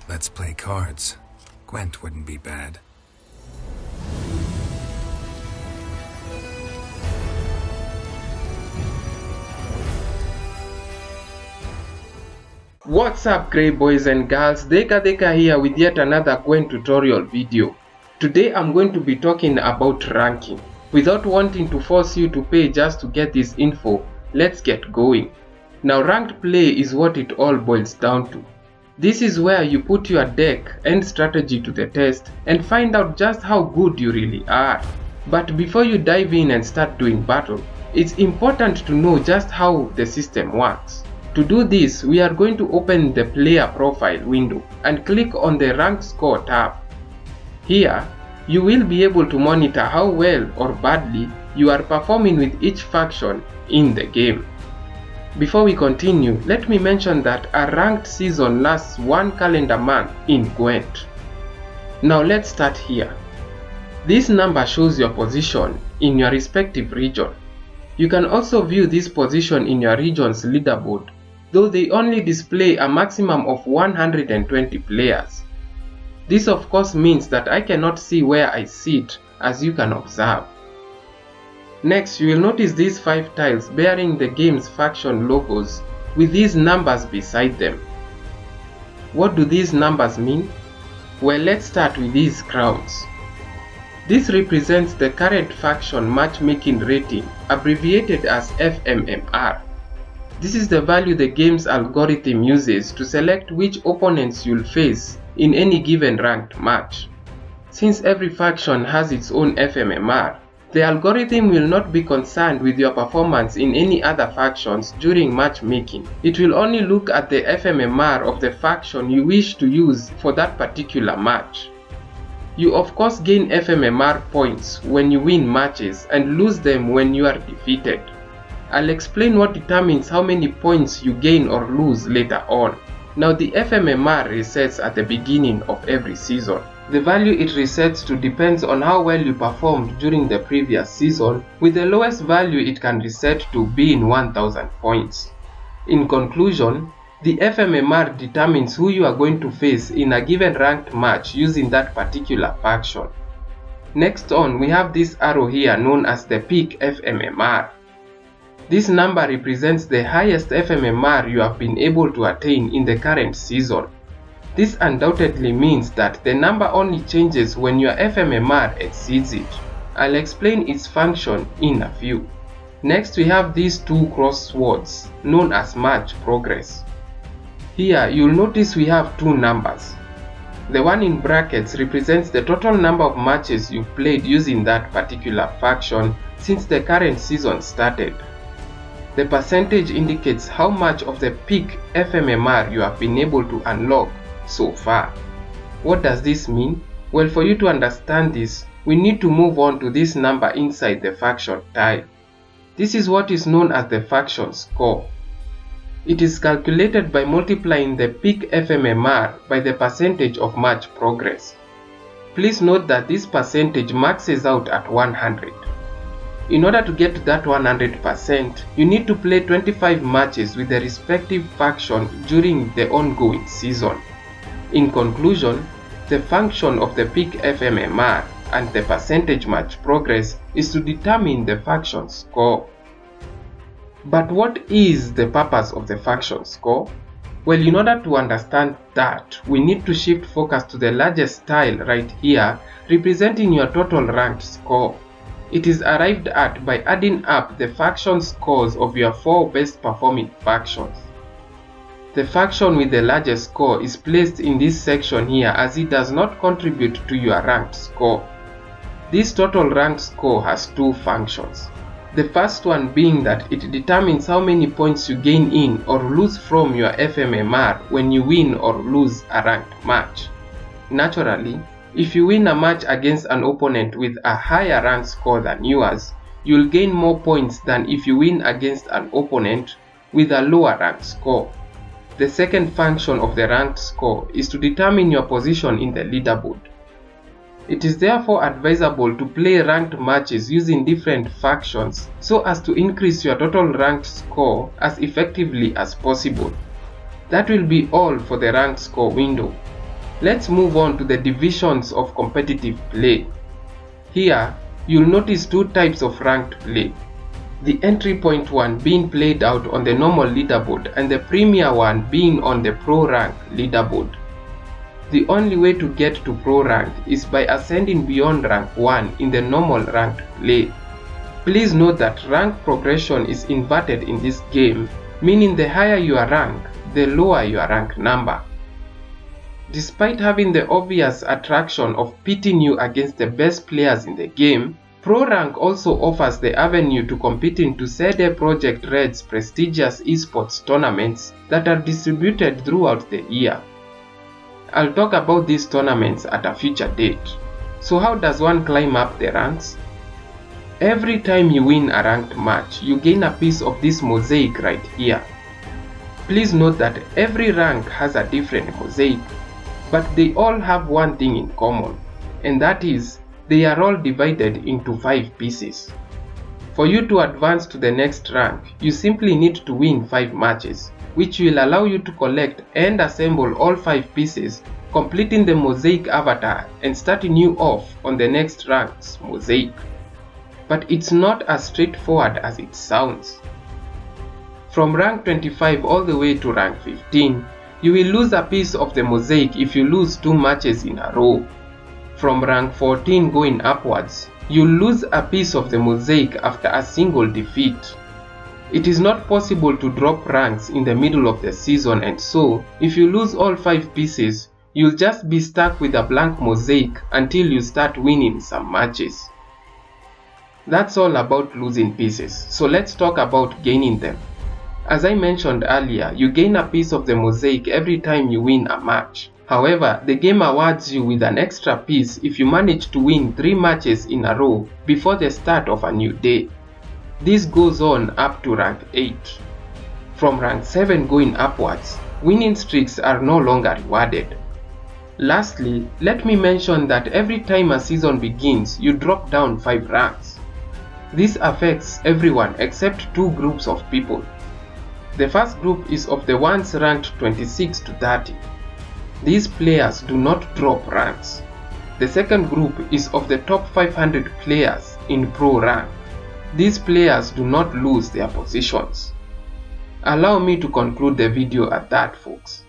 Let's play cards. Gwent wouldn't be bad. What's up, great boys and girls? Deka here with yet another Gwent tutorial video. Today I'm going to be talking about ranking. Without wanting to force you to pay just to get this info, let's get going. Now, ranked play is what it all boils down to. This is where you put your deck and strategy to the test and find out just how good you really are. But before you dive in and start doing battle, it's important to know just how the system works. To do this, we are going to open the player profile window and click on the ranked score tab. Here, you will be able to monitor how well or badly you are performing with each faction in the game. Before we continue, let me mention that a ranked season lasts 1 calendar month in Gwent. Now let's start here. This number shows your position in your respective region. You can also view this position in your region's leaderboard, though they only display a maximum of 120 players. This of course means that I cannot see where I sit, as you can observe. Next, you will notice these 5 tiles bearing the game's faction logos with these numbers beside them. What do these numbers mean? Well, let's start with these crowns. This represents the current faction matchmaking rating, abbreviated as FMMR. This is the value the game's algorithm uses to select which opponents you'll face in any given ranked match. Since every faction has its own FMMR, the algorithm will not be concerned with your performance in any other factions during matchmaking. It will only look at the FMMR of the faction you wish to use for that particular match. You of course gain FMMR points when you win matches and lose them when you are defeated. I'll explain what determines how many points you gain or lose later on. Now, the FMMR resets at the beginning of every season. The value it resets to depends on how well you performed during the previous season, with the lowest value it can reset to being 1000 points. In conclusion, the FMMR determines who you are going to face in a given ranked match using that particular faction. Next on, we have this arrow here known as the peak FMMR. This number represents the highest FMMR you have been able to attain in the current season. This undoubtedly means that the number only changes when your FMMR exceeds it. I'll explain its function in a few. Next, we have these 2 cross swords known as match progress. Here you'll notice we have 2 numbers. The one in brackets represents the total number of matches you've played using that particular faction since the current season started. The percentage indicates how much of the peak FMMR you have been able to unlock so far. What does this mean? Well, for you to understand this, we need to move on to this number inside the faction tile. This is what is known as the faction score. It is calculated by multiplying the peak FMMR by the percentage of match progress. Please note that this percentage maxes out at 100. In order to get to that 100%, you need to play 25 matches with the respective faction during the ongoing season. In conclusion, the function of the peak FMMR and the percentage match progress is to determine the faction score. But what is the purpose of the faction score? Well, in order to understand that, we need to shift focus to the largest tile right here, representing your total ranked score. It is arrived at by adding up the faction scores of your 4 best performing factions. The faction with the largest score is placed in this section here as it does not contribute to your ranked score. This total ranked score has 2 functions. The first one being that it determines how many points you gain in or lose from your FMMR when you win or lose a ranked match. Naturally, if you win a match against an opponent with a higher rank score than yours, you'll gain more points than if you win against an opponent with a lower rank score. The second function of the ranked score is to determine your position in the leaderboard. It is therefore advisable to play ranked matches using different factions so as to increase your total ranked score as effectively as possible. That will be all for the ranked score window. Let's move on to the divisions of competitive play. Here, you'll notice two types of ranked play. The entry point one being played out on the normal leaderboard and the premier one being on the pro rank leaderboard. The only way to get to pro rank is by ascending beyond rank 1 in the normal ranked play. Please note that rank progression is inverted in this game, meaning the higher your rank, the lower your rank number. Despite having the obvious attraction of pitting you against the best players in the game, Pro Rank also offers the avenue to competing to CD Projekt Red's prestigious esports tournaments that are distributed throughout the year. I'll talk about these tournaments at a future date. So how does one climb up the ranks? Every time you win a ranked match, you gain a piece of this mosaic right here. Please note that every rank has a different mosaic, but they all have one thing in common, and that is, they are all divided into 5 pieces. For you to advance to the next rank, you simply need to win 5 matches, which will allow you to collect and assemble all 5 pieces, completing the mosaic avatar and starting you off on the next rank's mosaic. But it's not as straightforward as it sounds. From rank 25 all the way to rank 15, you will lose a piece of the mosaic if you lose 2 matches in a row. From rank 14 going upwards, you'll lose a piece of the mosaic after a single defeat. It is not possible to drop ranks in the middle of the season, and so, if you lose all 5 pieces, you'll just be stuck with a blank mosaic until you start winning some matches. That's all about losing pieces, so let's talk about gaining them. As I mentioned earlier, you gain a piece of the mosaic every time you win a match. However, the game awards you with an extra piece if you manage to win 3 matches in a row before the start of a new day. This goes on up to rank 8. From rank 7 going upwards, winning streaks are no longer rewarded. Lastly, let me mention that every time a season begins, you drop down 5 ranks. This affects everyone except 2 groups of people. The first group is of the ones ranked 26 to 30. These players do not drop ranks. The second group is of the top 500 players in pro rank. These players do not lose their positions. Allow me to conclude the video at that, folks.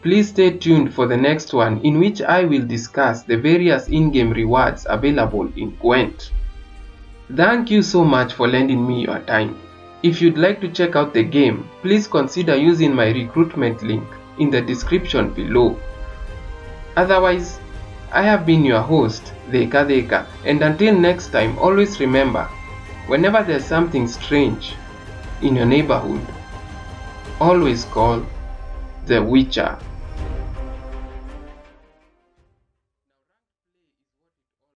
Please stay tuned for the next one, in which I will discuss the various in-game rewards available in Gwent. Thank you so much for lending me your time. If you'd like to check out the game, please consider using my recruitment link in the description below. Otherwise, I have been your host, Deka, and until next time, always remember, whenever there's something strange in your neighborhood, always call the Witcher.